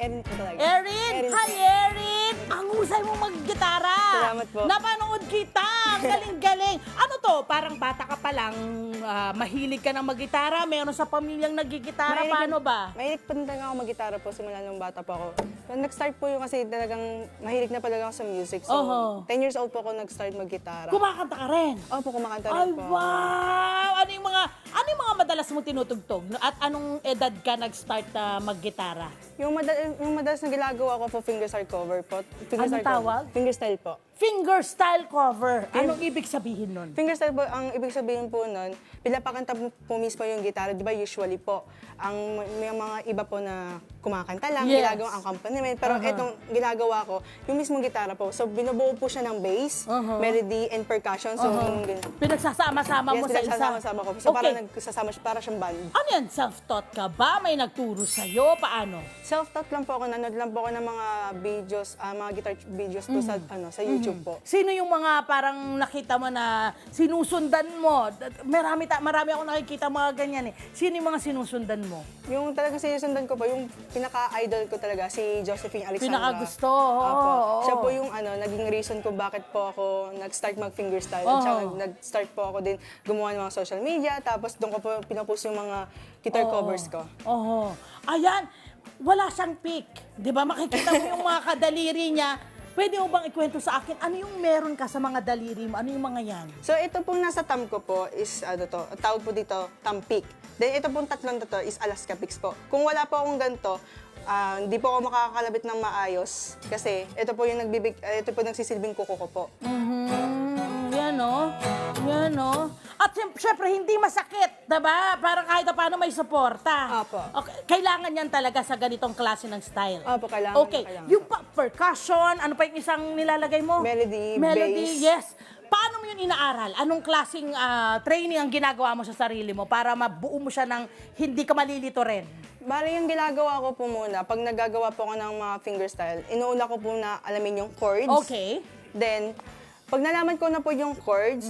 Erin po talaga. Erin! Erin Hi, po. Erin! Ang husay mo maggitara! Salamat po. Napanood kita! Ang galing-galing! Ano to? Parang bata ka pa lang, mahilig ka ng maggitara, meron sa pamilyang nagigitara, paano ba? Mahilig pa talaga ako mag-gitara po simula nung bata po ako. Pero nag-start po yung kasi talagang mahilig na talaga ako sa music. So, Oho. 10 years old po ako nag-start mag-gitara. Kumakanta ka rin? Opo, kumakanta Ay, rin po. wow! Ano yung mga madalas mo tinutugtog? At anong edad ka nag-start na maggitara? Yung madalas na ginagawa ko po, fingerstyle cover po. Anong tawag? Fingerstyle po. Fingerstyle cover. Anong ibig sabihin nun? Fingerstyle po, ang ibig sabihin po nun, pinapakanta po mismo yung gitara. Di ba usually po, may mga iba po na kumakanta lang, Yes. ginagawa ang accompaniment. Pero itong ginagawa ko, yung mismong gitara po. So, binubuo po siya ng bass, melody, and percussion. So, Pinagsasama-sama mo sa isa? pinagsasama-sama ko. So, Okay. para siyang band. Ano yan? Self-taught ka ba? May nagturo sa'yo? Paano? Self-taught lang po ako, nanood lang po ako ng mga videos, mga guitar videos po sa YouTube po. Sino yung mga parang nakita mo na sinusundan mo? Marami akong nakikita mga ganyan eh. Sino yung mga sinusundan mo? Yung talagang sinusundan ko po, yung pinaka-idol ko talaga, si Josephine Alexandra. Pinakagusto. Opo. Oo. Siya po yung naging reason ko bakit po ako nag-start mag-fingerstyle. At siya nag-start po ako din gumawa ng mga social media. Tapos doon ko po pinapost yung mga guitar covers ko. Oo. Ayan, wala siyang pick. Di ba? Makikita mo yung mga kadaliri niya. Pwede mo bang ikwento sa akin, ano yung meron ka sa mga daliri mo? Ano yung mga yan? So ito pong nasa thumb ko po is tawag po dito, thumb pick. Then ito pong tatlong to is Alaska picks po. Kung wala po akong ganito, hindi po ako makakalabit ng maayos kasi ito po yung nagsisilbing kuko ko po. Yan o. Yan o. At syempre, hindi masakit, diba? Parang kahit na paano may suporta. Apo. Okay. Kailangan yan talaga sa ganitong klase ng style. Opo, kailangan. Okay. Kailangan. Yung percussion, ano pa yung isang nilalagay mo? Melody, bass. Yes. Paano mo yun inaaral? Anong klaseng training ang ginagawa mo sa sarili mo para mabuo mo siya ng hindi ka malilito rin? Bale, yung ginagawa ko po muna, pag nagagawa po ako ng mga fingerstyle, inuuna ko po na alamin yung chords. Okay. Then, pag nalaman ko na po yung chords,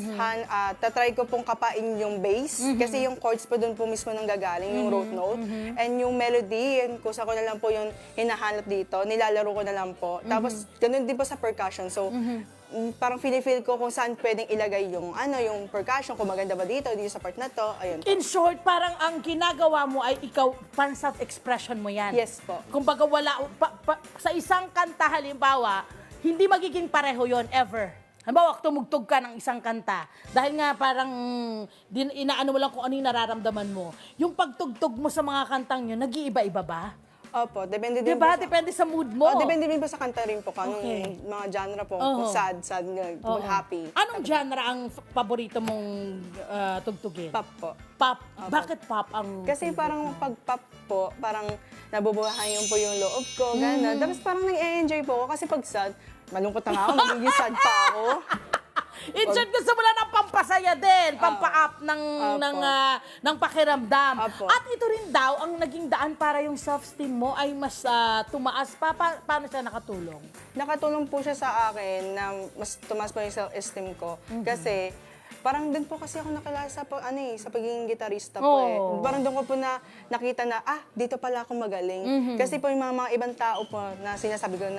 tatry ko pong kapain yung bass. Kasi yung chords po doon po mismo nang gagaling, yung root note. And yung melody, yun, kusa ko na lang po yung hinahanap dito, nilalaro ko na lang po. Tapos, ganun din po sa percussion. So, parang feel ko kung saan pwedeng ilagay yung percussion, kung maganda ba dito sa part na to, ayun. In short, parang ang ginagawa mo ay ikaw, parang self-expression mo yan. Yes po. Kumbaga sa isang kanta halimbawa, hindi magiging pareho yon ever. Halimbawa, tumugtog ka ng isang kanta, dahil nga parang inaano mo lang kung ano yung nararamdaman mo. Yung pagtugtog mo sa mga kantang yun, nag-iiba-iba ba? Opo, depende din Diba? po sa... Depende sa mood mo. depende din po sa kanta rin po. Kung Okay. mga genre po, Oo. sad, happy. Anong genre ang paborito mong tugtugin? Pop po. Pop. Bakit pop ang... Kasi parang pag pop po, parang nabubuhayan po yung loob ko, gano'n. Tapos parang nag-enjoy po ako kasi pag sad, malungkot na nga ako, magiging sad pa ako. In short, gusto mo lang ng pampasaya din, pampa-up ng pakiramdam. Apo. At ito rin daw, ang naging daan para yung self-esteem mo ay mas tumaas pa. Paano siya nakatulong? Nakatulong po siya sa akin na mas tumas po yung self-esteem ko. Kasi parang doon po kasi ako nakilala sa pagiging gitarista po eh. Oh. Parang doon ko po nakita na, dito pala ako magaling. Kasi po yung mga ibang tao po na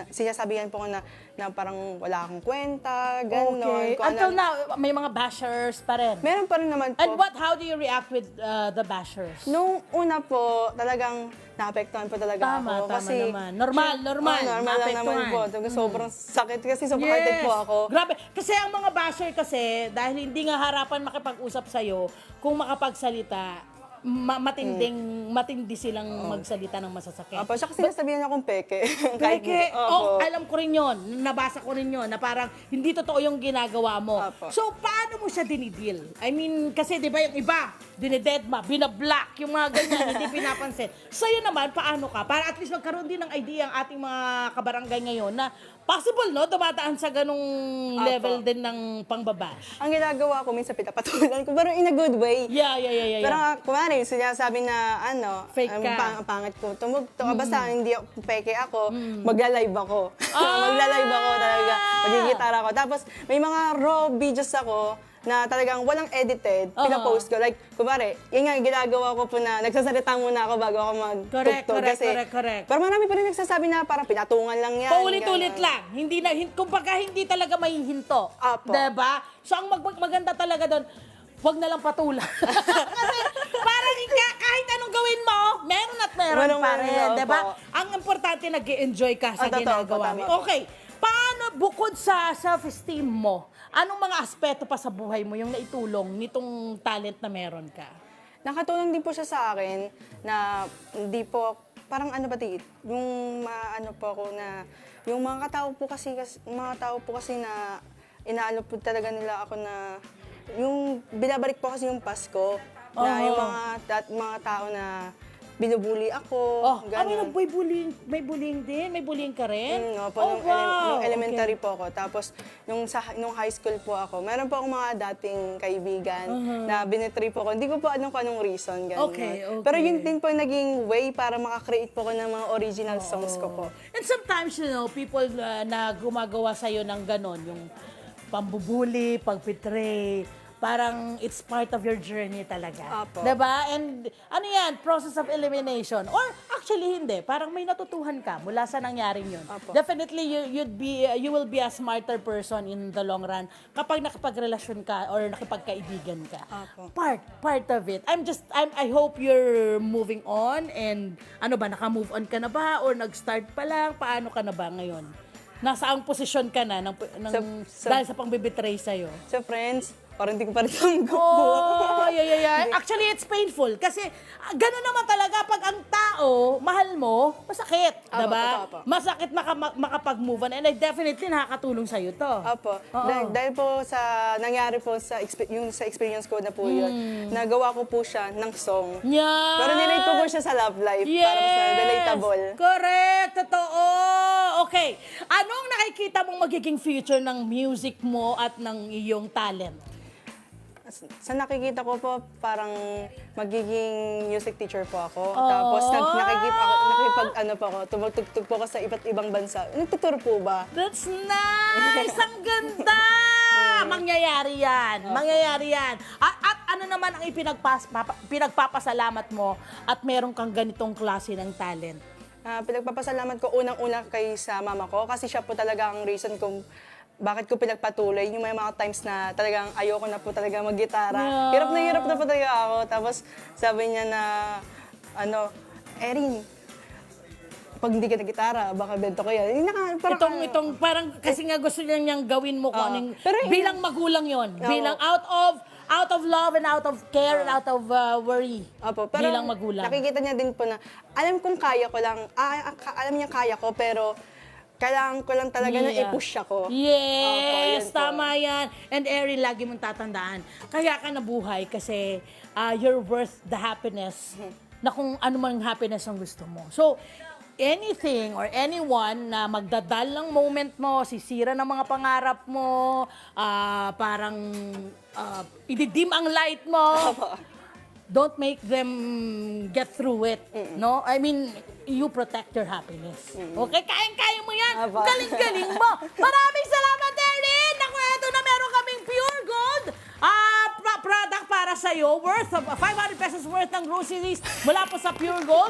sinasabihan po ko na parang wala akong kwenta, gano'n. Okay. Until now, may mga bashers pa rin. Meron pa rin naman po. And how do you react with the bashers? Nung una po, talagang naapektuhan po talaga Tama ako. Kasi, naman. Normal. normal lang naman Naapektuhan. po. Sobrang sakit kasi sobrang hearted po ako. Grabe. Kasi ang mga basher kasi, dahil hindi nga harapan makipag-usap sa'yo, kung makapagsalita, matindi silang magsalita ng masasakit. Opo, siya kasi sinasabihan niya akong peke. Peke, Opo. alam ko rin yun. Nabasa ko rin yun, na parang hindi totoo yung ginagawa mo. Opo. So, paano mo siya dinidil? I mean, kasi di ba yung iba, dinidedma, binablock, yung mga ganyan, hindi pinapansin. Sa'yo naman, paano ka? Para at least magkaroon din ng idea ang ating mga kabarangay ngayon na possible, no? Dumadaan sa ganong level din ng pangbabash. Ang ginagawa ko, minsan pinapatulan ko, pero in a good way. Yeah. Pero kumari, sinasabi na Fake ka. pangit ko tumugtog. Basta hindi ako peke ako, magla-live ako. Magla-live ako talaga. Magigitara ako. Tapos may mga raw videos ako na talagang walang edited, pinapost ko. Like, kumari, yun nga, ginagawa ko po na nagsasalita muna ako bago ako mag-tugtog. Correct. Pero marami pa rin nagsasabi na parang pinatungan lang yan. Paulit-ulit ganun. lang. Hindi na, kumbaga hindi talaga may hinto. Apo. Diba? So, ang maganda talaga doon, huwag na lang patulan. Kasi parang kahit anong gawin mo, meron at meron pa rin. Meron, Diba? opo. Ang importante, nag-enjoy ka sa Totoo, ginagawa tama mo. po. Okay. Paano, bukod sa self-esteem mo, anong mga aspeto pa sa buhay mo yung naitulong nitong talent na meron ka? Nakatulong din po siya sa akin na hindi po, parang ano ba yung maano po ako na, yung mga tao po kasi na inaano po talaga nila ako na, yung binabalik po kasi yung Pasko, na yung mga tao na binubuli ako, ganun. May bullying din? May bullying ka rin? Opo, Oh, wow. nung elementary po ako. Tapos, nung high school po ako, meron po akong mga dating kaibigan na binitry po ako. Hindi ko po alam kung anong reason. Ganun. Okay. Pero yun din po naging way para makakreate po ako ng mga original songs ko po. And sometimes, people na gumagawa sa'yo ng ganon, yung pambubuli, pag-betray, parang it's part of your journey talaga. Apo. Diba? And ano yan, process of elimination. Or actually hindi, parang may natutuhan ka mula sa nangyaring yun. Apo. Definitely you will be a smarter person in the long run kapag nakipagrelasyon ka or nakipagkaibigan ka. Apo. Part of it. I hope you're moving on and ano ba, naka-move on ka na ba or nag-start pa lang? Paano ka na ba ngayon? Nasaang posisyon ka na dahil sa pangbibitray sa'yo? So friends, parang hindi ko pa rin tanggap po. Oh, yeah. Actually, it's painful. Kasi, gano'n naman talaga, pag ang tao, mahal mo, masakit. Apo, diba? totoo po. Masakit makapag-move on. And I definitely nakakatulong sa'yo to. Opo. Dahil po sa nangyari po sa experience ko na po yun, nagawa ko po siya ng song. Yan! Pero nilate ko po siya sa love life para mas relatable. Correct! Totoo! Okay. Anong nakikita mong magiging future ng music mo at ng iyong talent? Sa nakikita ko po, parang magiging music teacher po ako. Tapos tumutugtog po ako sa iba't ibang bansa. Nagtuturo po ba? That's nice! Ang ganda! Mangyayari yan. At ano naman ang pinagpapasalamat mo at meron kang ganitong klase ng talent? Pinagpapasalamat ko unang-una kay sa mama ko kasi siya po talaga ang reason kung bakit ko pinagpatuloy. Yung may mga times na talagang ayoko na po talaga mag-gitara. Yeah. Hirap na po talaga ako. Tapos sabi niya na, Erin, pag hindi ka na-gitara, baka bento ko yan. Itong parang kasi nga gusto niyang gawin mo kung pero bilang magulang yon, bilang out of love and out of care and out of worry. Opo, pero bilang magulang. nakikita niya din po na alam kong kaya ko lang, alam niya kaya ko, pero kailangan ko lang talaga na i-push ako. Yes, Opo, tama yan. And Erin, lagi mong tatandaan, kaya ka nabuhay kasi you're worth the happiness na kung ano man happiness ang gusto mo. So, anything or anyone na magdadal ng moment mo, sisira ng mga pangarap mo, parang ididim ang light mo, don't make them get through it. No? I mean, you protect your happiness. Okay? Kayang-kaya mo yan. Galing-galing mo. Maraming salamat, Erin! Naku, eto na meron kaming pure gold product para sa'yo worth of 500 pesos worth ng groceries mula po sa Pure Gold.